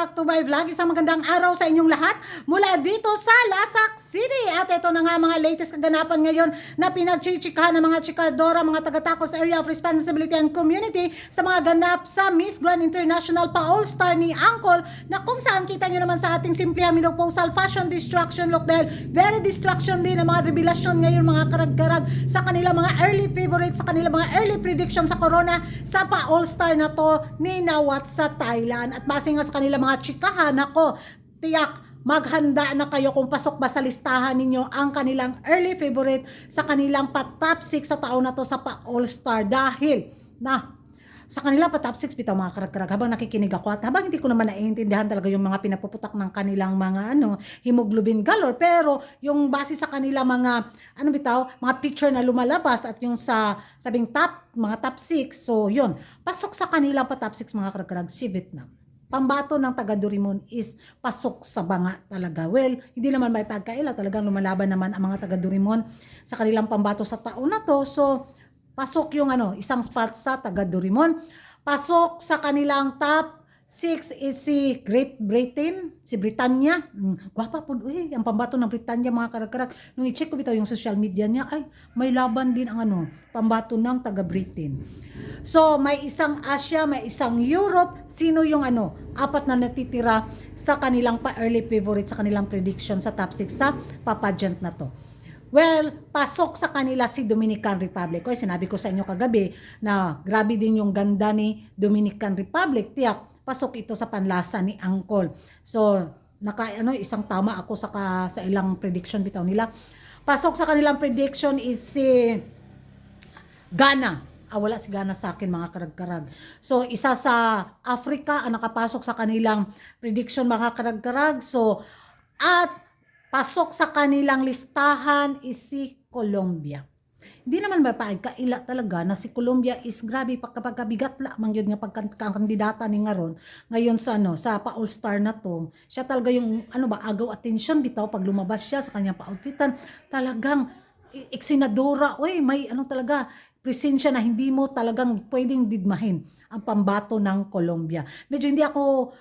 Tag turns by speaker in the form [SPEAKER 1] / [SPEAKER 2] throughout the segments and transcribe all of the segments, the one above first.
[SPEAKER 1] back to my vlog. Isang magandang araw sa inyong lahat mula dito sa Lasak City. At ito na nga mga latest kaganapan ngayon na pinagchichikahan ng mga chikadora, mga taga-Tacos Area of Responsibility and Community sa mga ganap sa Miss Grand International pa-All-Star ni Angkol, na kung saan kita nyo naman sa ating simpleng minopausal fashion destruction look, dahil very destruction din ang mga revelasyon ngayon, mga karag-karag sa kanila mga early favorites, sa kanila mga early prediction sa corona sa pa-All-Star na to ni Nawat sa Thailand. At base nga sa kanila mga chikahan, ako, tiyak, maghanda na kayo kung pasok ba sa listahan ninyo ang kanilang early favorite sa kanilang pa-top 6 sa taon na to sa pa-All-Star. Dahil na sa kanila pa-top 6 bitaw mga karag-karag, habang nakikinig ako at habang hindi ko naman naiintindihan talaga yung mga pinapuputak ng kanilang mga hemoglobin galore, pero yung base sa kanila mga mga picture na lumalabas at yung sa sabing mga top 6, so yun, pasok sa kanilang pa-top 6 mga karag-karag si Vietnam. Pambato ng taga Dorimon is pasok sa banga talaga. Well, hindi naman may pagkaila, talagang lumalaban naman ang mga taga Dorimon sa kanilang pambato sa taon na to. So pasok yung isang spot sa taga Dorimon. Pasok sa kanilang top 6 is si Great Britain, si Britannia. Gwapa po, ang pambato ng Britannia mga karag-karag. Nung i-check ko bitaw yung social media niya, ay may laban din ang pambato ng taga Britain. So may isang Asia, may isang Europe. Sino yung apat na natitira sa kanilang pa-early favorite, sa kanilang prediction sa top 6 sa pageant na to? Well, pasok sa kanila si Dominican Republic. Oy, sinabi ko sa inyo kagabi na grabe din yung ganda ni Dominican Republic. Tiyak, pasok ito sa panlasa ni Angkol. So, isang tama ako sa ilang prediction bitaw nila. Pasok sa kanilang prediction is si Ghana. Wala si Ghana sa akin mga karag-karag. So, isa sa Africa ang nakapasok sa kanilang prediction mga karag-karag. So, at pasok sa kanilang listahan is si Colombia. Hindi naman kaila talaga na si Colombia is grabe kapag kabigat lamang yun nga pagkakandidata ni ngaron ngayon sa pa-All-Star na to. Siya talaga yung agaw attention bitaw pag lumabas siya sa kanyang pa-outfitan. Talagang eksenadora, may talaga presensya na hindi mo talagang pwedeng didmahin ang pambato ng Colombia. Medyo hindi ako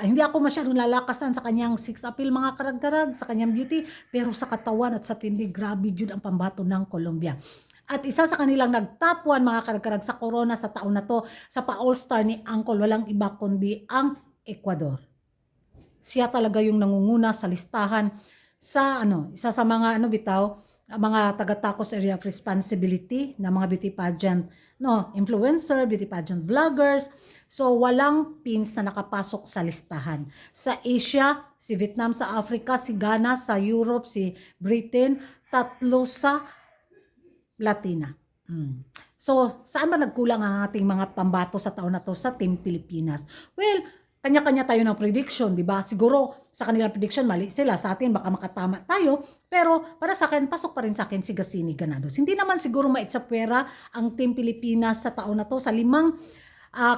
[SPEAKER 1] hindi ako masyadong lalakasan sa kanyang sex appeal mga karag-karag, sa kanyang beauty, pero sa katawan at sa tindi, grabe yun ang pambato ng Colombia. At isa sa kanilang nag-top 1 mga karag-karag sa corona sa taon na to, sa pa-All-Star ni Angkol, walang iba kundi ang Ecuador. Siya talaga yung nangunguna sa listahan sa isa sa mga mga taga-Tacos Area of Responsibility na mga beauty pageant, influencer, beauty pageant vloggers. So walang pins na nakapasok sa listahan. Sa Asia, si Vietnam, sa Africa, si Ghana, sa Europe, si Britain, 3 sa Latina. So saan ba nagkulang ang ating mga pambato sa taon na to sa Team Pilipinas? Well, kanya-kanya tayo ng prediction, di ba? Siguro sa kanilang prediction mali sila, sa atin baka makatama tayo, pero para sa akin, pasok pa rin sa akin si Gasini Ganados. Hindi naman siguro maitsapwera ang Team Pilipinas sa taon na to. Sa 5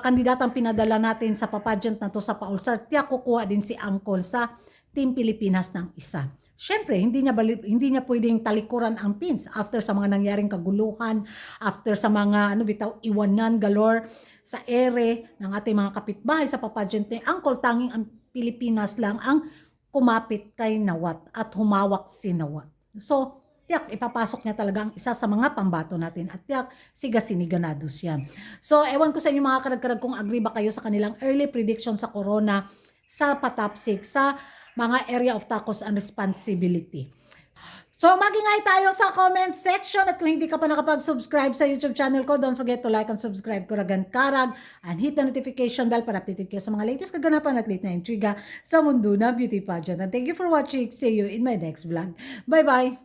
[SPEAKER 1] kandidatang pinadala natin sa pageant na to sa pa-All-Star, tiyak kukuha din si Angkol sa Team Pilipinas ng isa. Siyempre, hindi niya pwedeng talikuran ang pins after sa mga nangyaring kaguluhan, after sa mga iwanan galore sa ere ng ating mga kapitbahay sa pageant ni Angkol. Tanging ang Pilipinas lang ang kumapit kay Nawat at humawak si Nawat. So, tiyak, ipapasok niya talaga ang isa sa mga pambato natin at tiyak, si Gasini Ganados yan. So, ewan ko sa inyo mga karag-karag kung agree ba kayo sa kanilang early prediction sa corona sa pa-top 6 sa mga area of Tacos and Responsibility. So, mag-ingay tayo sa comment section at kung hindi ka pa nakapag-subscribe sa YouTube channel ko, don't forget to like and subscribe ko Ragan Karag and hit the notification bell para updated kayo sa mga latest kaganapan at late na intriga sa mundo na beauty pageant. And thank you for watching. See you in my next vlog. Bye-bye!